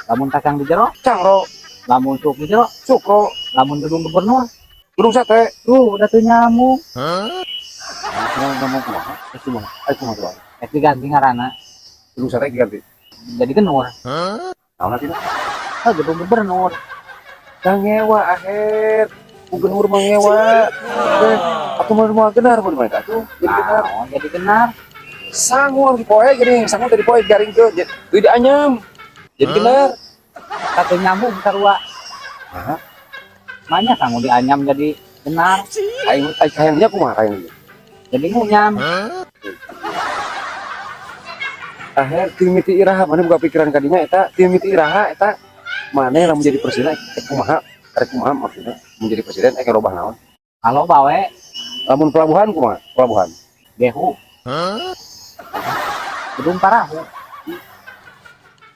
Lamun kacang di jero, cangro, lamun sup di jero, sukro, lamun gedung gubernur, gedung sate. udah tuh nyamuk. Ngomong kumaha? Itu mah. Es diganti ngaranna Gedung sate ganti. jadi genur. Naon tina? Gedung gubernur. Tang ngewa akhir. Gubernur mah ngewa. Atuh mah genar mun mereka tuh. Jadi genar. Jadi genar. Sangur di poe gini, sangur dari poe garing ke jadi anyam. Jadi genar. Satu nyamuk sarua. Hah? Makanya sangu dianyam jadi genar. Aing kayangnya kumaha kayangnya. Jadi ngunyam. Akhir tim miti iraha mana buka pikiran kadinya eta tim miti iraha eta mana yang menjadi presiden kumaha karek kumaha maksudnya menjadi presiden robah naon Kalau bawe lamun pelabuhan kumaha pelabuhan gehu. Gedung parahu.